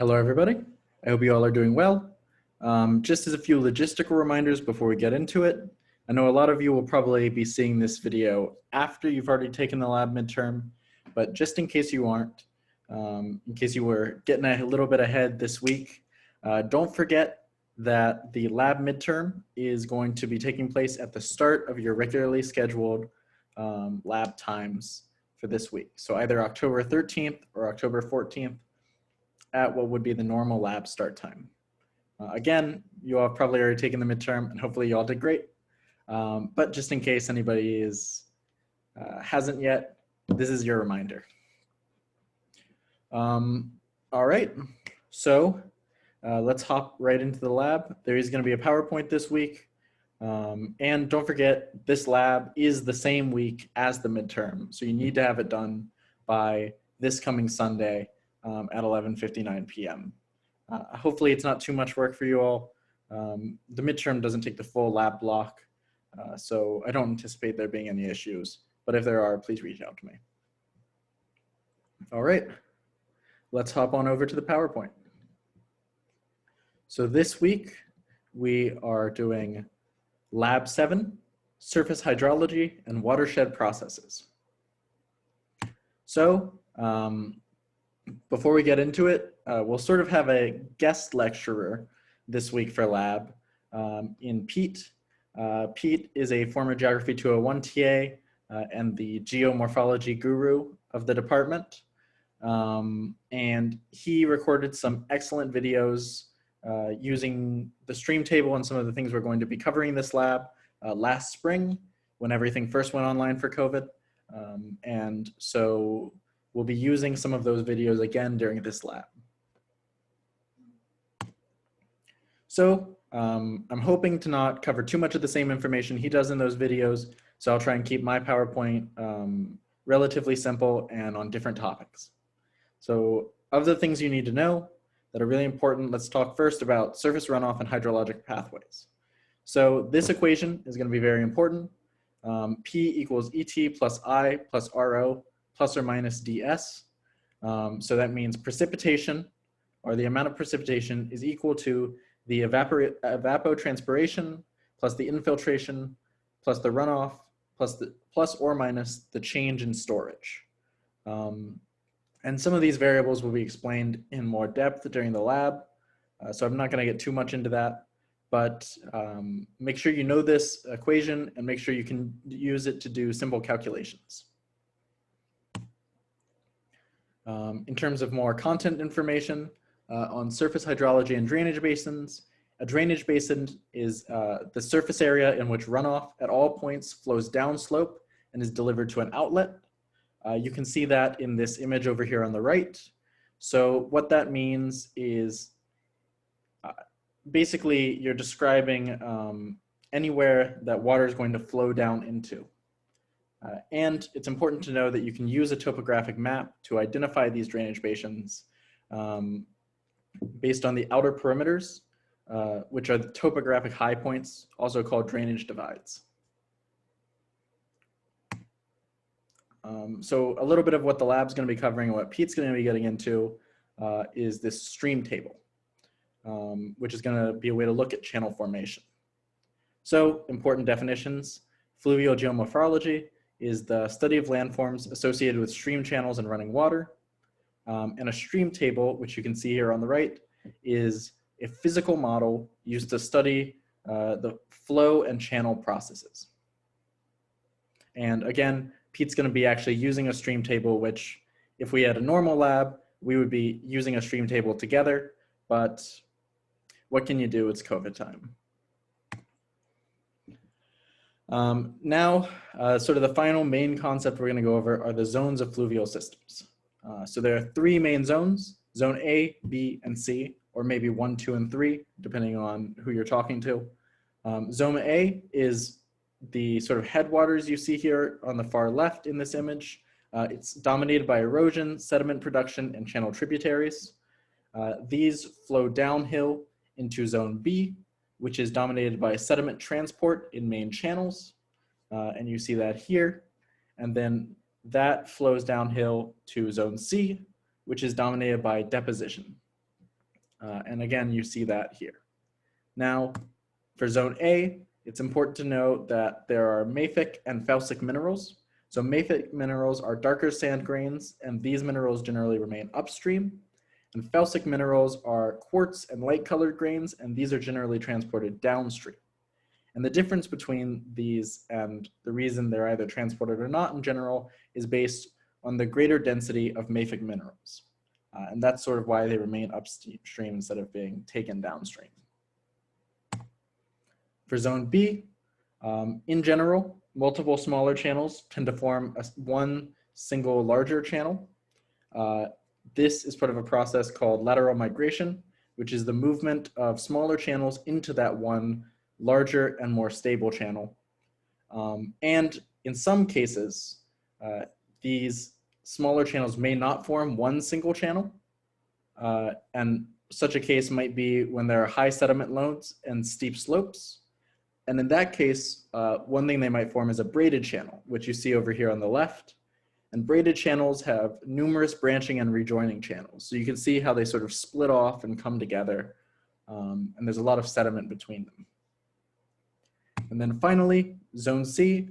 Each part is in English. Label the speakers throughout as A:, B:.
A: Hello, everybody. I hope you all are doing well. Just as a few logistical reminders before we get into it, I know a lot of you will probably be seeing this video after you've already taken the lab midterm, but just in case you aren't, in case you were getting a little bit ahead this week, don't forget that the lab midterm is going to be taking place at the start of your regularly scheduled lab times for this week. So either October 13th or October 14th at what would be the normal lab start time. Again, you all have probably already taken the midterm and hopefully you all did great. But just in case anybody hasn't yet, this is your reminder. All right, so let's hop right into the lab. There is going to be a PowerPoint this week. And don't forget, this lab is the same week as the midterm. So you need to have it done by this coming Sunday at 11:59 p.m. Hopefully it's not too much work for you all. The midterm doesn't take the full lab block, so I don't anticipate there being any issues. But if there are, please reach out to me. All right, let's hop on over to the PowerPoint. So this week, we are doing Lab 7, Surface Hydrology and Watershed Processes. So before we get into it, we'll sort of have a guest lecturer this week for lab in Pete. Pete is a former Geography 201 TA and the geomorphology guru of the department. And he recorded some excellent videos using the stream table and some of the things we're going to be covering in this lab last spring when everything first went online for COVID. And so we'll be using some of those videos again during this lab. So I'm hoping to not cover too much of the same information he does in those videos. So I'll try and keep my PowerPoint relatively simple and on different topics. So of the things you need to know that are really important, let's talk first about surface runoff and hydrologic pathways. So this equation is going to be very important. P equals ET plus I plus RO plus or minus ds. So that means precipitation, or the amount of precipitation, is equal to the evapotranspiration plus the infiltration plus the runoff plus or minus the change in storage. And some of these variables will be explained in more depth during the lab, so I'm not going to get too much into that. But make sure you know this equation and make sure you can use it to do simple calculations. In terms of more content information on surface hydrology and drainage basins, a drainage basin is the surface area in which runoff at all points flows downslope and is delivered to an outlet. You can see that in this image over here on the right. So what that means is basically you're describing anywhere that water is going to flow down into. And it's important to know that you can use a topographic map to identify these drainage basins based on the outer perimeters, which are the topographic high points, also called drainage divides. So a little bit of what the lab's going to be covering and what Pete's going to be getting into is this stream table, which is going to be a way to look at channel formation. So important definitions: fluvial geomorphology is the study of landforms associated with stream channels and running water. And a stream table, which you can see here on the right, is a physical model used to study the flow and channel processes. And again, Pete's going to be actually using a stream table, which if we had a normal lab, we would be using a stream table together, but what can you do? It's COVID time. Now, sort of the final main concept we're going to go over are the zones of fluvial systems. So there are three main zones: zone A, B, and C, or maybe 1, 2, and 3, depending on who you're talking to. Zone A is the sort of headwaters you see here on the far left in this image. It's dominated by erosion, sediment production, and channel tributaries. These flow downhill into zone B, which is dominated by sediment transport in main channels. And you see that here. And then that flows downhill to zone C, which is dominated by deposition. And again, you see that here. Now, for zone A, it's important to note that there are mafic and felsic minerals. So mafic minerals are darker sand grains, and these minerals generally remain upstream. And felsic minerals are quartz and light-colored grains, and these are generally transported downstream. And the difference between these and the reason they're either transported or not in general is based on the greater density of mafic minerals. And that's sort of why they remain upstream instead of being taken downstream. For zone B, in general, multiple smaller channels tend to form one single larger channel. This is part of a process called lateral migration, which is the movement of smaller channels into that one larger and more stable channel. And in some cases, these smaller channels may not form one single channel. And such a case might be when there are high sediment loads and steep slopes. And in that case, one thing they might form is a braided channel, which you see over here on the left. And braided channels have numerous branching and rejoining channels. So you can see how they sort of split off and come together. And there's a lot of sediment between them. And then finally, zone C.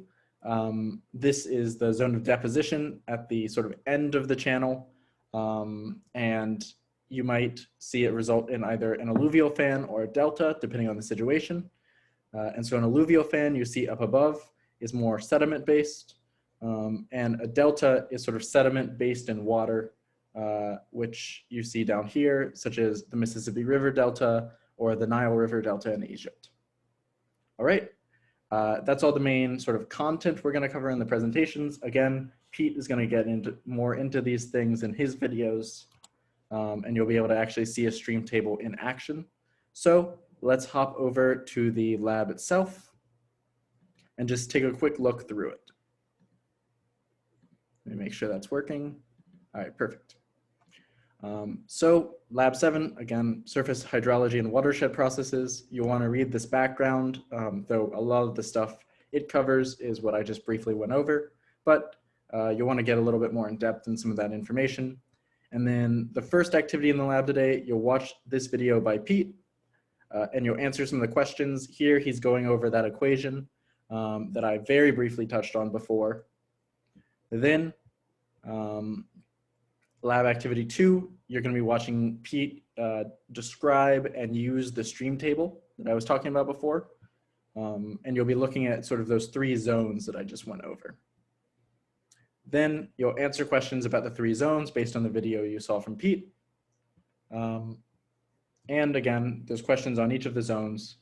A: This is the zone of deposition at the sort of end of the channel. And you might see it result in either an alluvial fan or a delta, depending on the situation. And so an alluvial fan you see up above is more sediment-based, and a delta is sort of sediment-based in water, which you see down here, such as the Mississippi River Delta or the Nile River Delta in Egypt. All right, that's all the main sort of content we're going to cover in the presentations. Again, Pete is going to get more into these things in his videos, and you'll be able to actually see a stream table in action. So let's hop over to the lab itself and just take a quick look through it. Let me make sure that's working. All right, perfect. So lab 7, again, surface hydrology and watershed processes. You'll want to read this background, though a lot of the stuff it covers is what I just briefly went over, but you'll want to get a little bit more in depth in some of that information. And then the first activity in the lab today, you'll watch this video by Pete, and you'll answer some of the questions. Here he's going over that equation that I very briefly touched on before. Then lab activity 2, you're going to be watching Pete describe and use the stream table that I was talking about before. And you'll be looking at sort of those 3 zones that I just went over. Then you'll answer questions about the 3 zones based on the video you saw from Pete. And again, there's questions on each of the zones,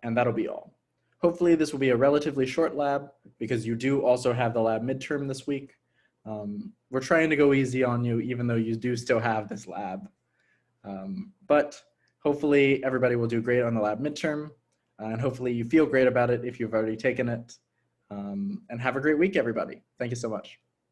A: and that'll be all. Hopefully this will be a relatively short lab because you do also have the lab midterm this week. We're trying to go easy on you, even though you do still have this lab. But hopefully everybody will do great on the lab midterm, and hopefully you feel great about it if you've already taken it. And have a great week, everybody. Thank you so much.